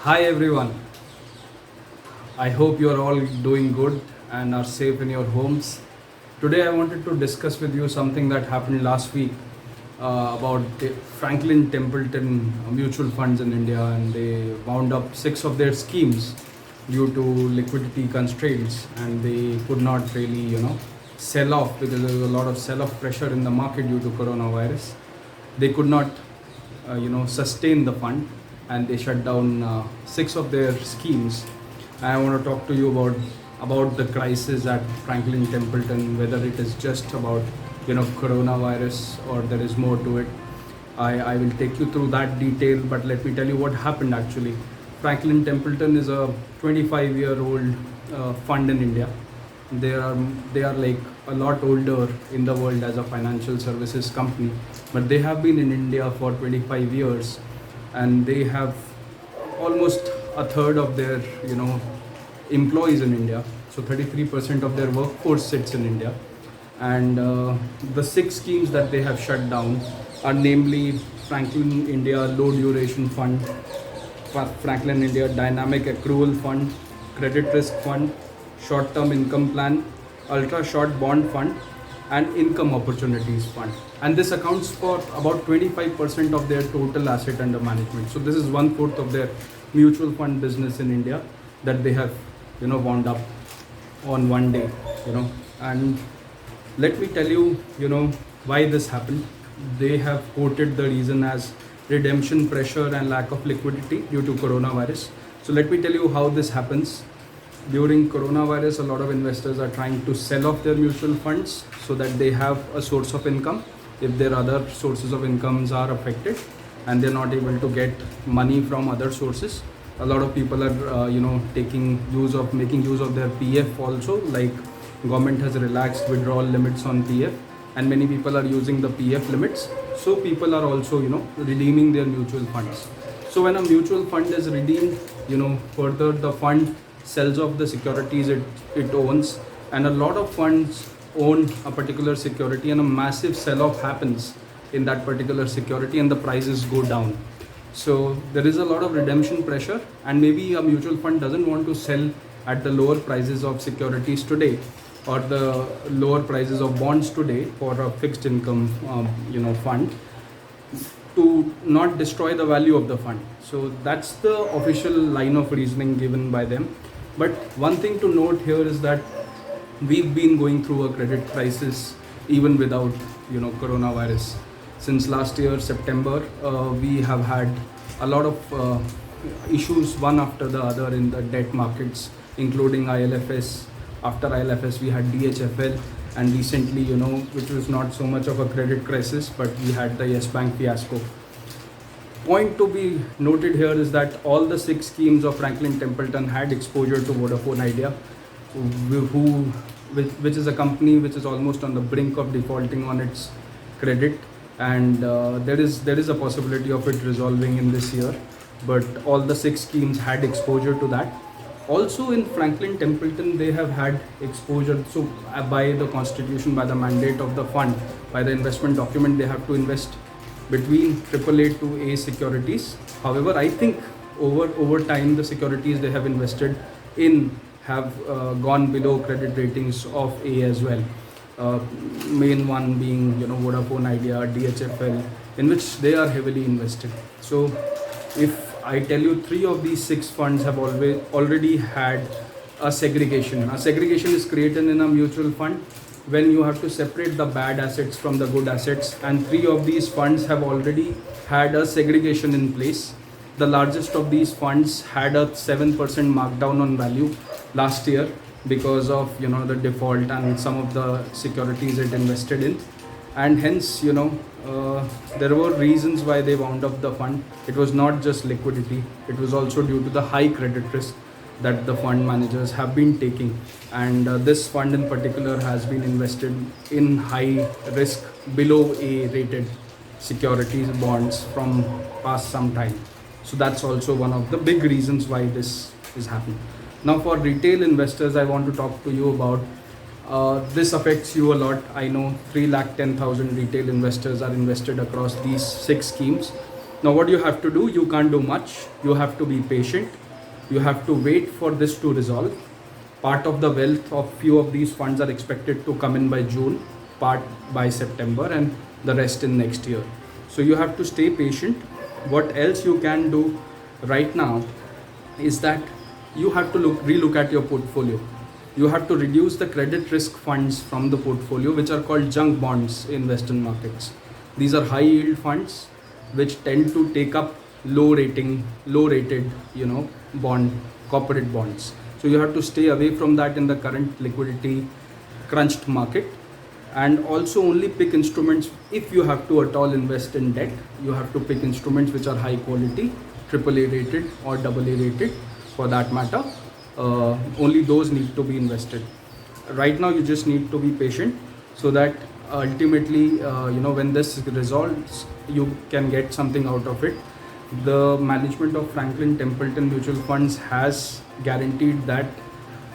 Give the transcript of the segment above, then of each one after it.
Hi everyone. I hope you are all doing good and are safe in your homes. Today I wanted to discuss with you something that happened last week about the Franklin Templeton mutual funds in India, and they wound up six of their schemes due to liquidity constraints, and they could not really sell off because there was a lot of sell off pressure in the market due to coronavirus. They could not sustain the fund, and they shut down six of their schemes. I want to talk to you about the crisis at Franklin Templeton, whether it is just about coronavirus or there is more to it. I will take you through that detail, but let me tell you what happened actually. Franklin Templeton is a 25-year-old fund in India. They are like a lot older in the world as a financial services company, but they have been in India for 25 years, and they have almost a third of their employees in India. So 33% of their workforce sits in India, and the six schemes that they have shut down are namely Franklin India Low Duration Fund, Franklin India Dynamic Accrual Fund, Credit Risk Fund, Short Term Income Plan, Ultra Short Bond Fund, and Income Opportunities Fund. And this accounts for about 25% of their total asset under management. So this is 1/4 of their mutual fund business in India that they have wound up on one day. And let me tell you why this happened. They have quoted the reason as redemption pressure and lack of liquidity due to coronavirus. So let me tell you how this happens. During coronavirus, a lot of investors are trying to sell off their mutual funds so that they have a source of income if their other sources of incomes are affected and they're not able to get money from other sources. A lot of people are making use of their PF also, like government has relaxed withdrawal limits on PF, and many people are using the PF limits. So people are also redeeming their mutual funds. So when a mutual fund is redeemed, further the fund sells off the securities it owns, and a lot of funds own a particular security, and a massive sell-off happens in that particular security and the prices go down. So there is a lot of redemption pressure, and maybe a mutual fund doesn't want to sell at the lower prices of securities today or the lower prices of bonds today for a fixed income fund, to not destroy the value of the fund. So that's the official line of reasoning given by them. But one thing to note here is that we've been going through a credit crisis even without coronavirus. Since last year September, we have had a lot of issues one after the other in the debt markets, including ILFS. After ILFS we had DHFL, and recently which was not so much of a credit crisis, but we had the Yes Bank fiasco. Point to be noted here is that all the six schemes of Franklin Templeton had exposure to Vodafone Idea, which is a company which is almost on the brink of defaulting on its credit, and there is a possibility of it resolving in this year. But all the six schemes had exposure to that. Also in Franklin Templeton, they have had exposure. So by the constitution, by the mandate of the fund, by the investment document, they have to invest between AAA to A securities. However, I think over time the securities they have invested in have gone below credit ratings of A as well. Main one being Vodafone Idea, DHFL, in which they are heavily invested. So if I tell you, three of these six funds have already had a segregation. A segregation is created in a mutual fund when you have to separate the bad assets from the good assets, and three of these funds have already had a segregation in place. The largest of these funds had a 7% markdown on value last year because of the default and some of the securities it invested in, and hence there were reasons why they wound up the fund. It was not just liquidity, it was also due to the high credit risk that the fund managers have been taking, and this fund in particular has been invested in high risk below A rated securities, bonds from past some time. So that's also one of the big reasons why this is happening. Now for retail investors, I want to talk to you about this affects you a lot. I know 310,000 retail investors are invested across these six schemes. Now what you have to do, you can't do much. You have to be patient. You have to wait for this to resolve. Part of the wealth of few of these funds are expected to come in by June, part by September, and the rest in next year. So you have to stay patient. What else you can do right now is that you have to relook at your portfolio. You have to reduce the credit risk funds from the portfolio, which are called junk bonds in Western markets. These are high yield funds which tend to take up low rated, corporate bonds. So you have to stay away from that in the current liquidity crunched market, and also only pick instruments. If you have to at all invest in debt, you have to pick instruments which are high quality, AAA rated or AA rated for that matter. Only those need to be invested. Right now you just need to be patient, so that ultimately when this resolves, you can get something out of it. The management of Franklin Templeton Mutual Funds has guaranteed that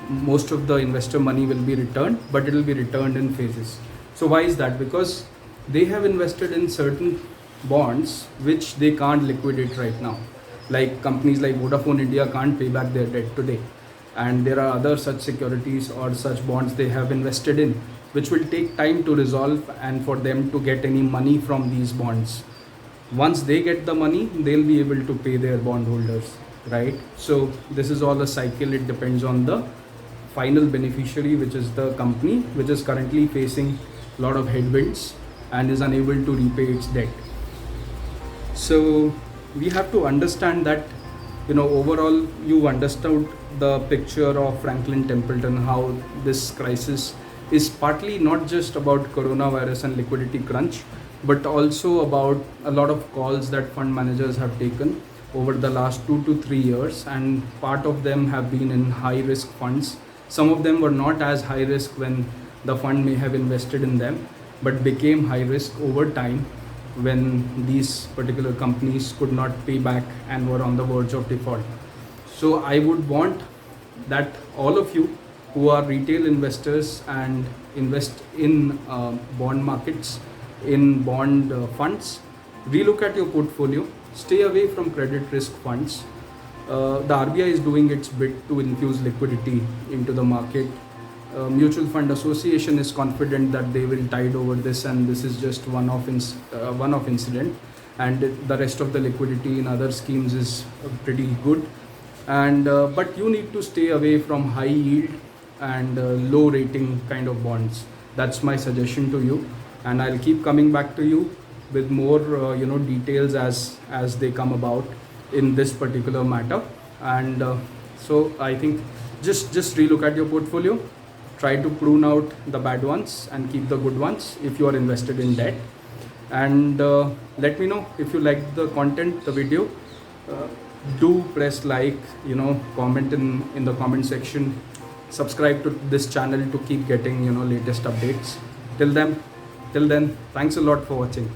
most of the investor money will be returned, but it will be returned in phases. So why is that? Because they have invested in certain bonds which they can't liquidate right now. Like companies like Vodafone India can't pay back their debt today, and there are other such securities or such bonds they have invested in which will take time to resolve and for them to get any money from these bonds. Once they get the money, they'll be able to pay their bondholders, right? So this is all a cycle. It depends on the final beneficiary, which is the company, which is currently facing a lot of headwinds and is unable to repay its debt. So we have to understand that, overall you understood the picture of Franklin Templeton, how this crisis is partly not just about coronavirus and liquidity crunch, but also about a lot of calls that fund managers have taken over the last 2 to 3 years, and part of them have been in high risk funds. Some of them were not as high risk when the fund may have invested in them, but became high risk over time when these particular companies could not pay back and were on the verge of default. So I would want that all of you who are retail investors and invest in bond markets, in bond funds, relook at your portfolio, stay away from credit risk funds. The RBI is doing its bit to infuse liquidity into the market. Mutual Fund Association is confident that they will tide over this, and this is just one-off incident, and the rest of the liquidity in other schemes is pretty good. And but you need to stay away from high yield and low rating kind of bonds. That's my suggestion to you, and I'll keep coming back to you with more details as they come about in this particular matter. And so I think just relook at your portfolio, try to prune out the bad ones and keep the good ones if you are invested in debt. And let me know if you like the content, the video. Do press like, comment in the comment section, subscribe to this channel to keep getting latest updates. Till then, thanks a lot for watching.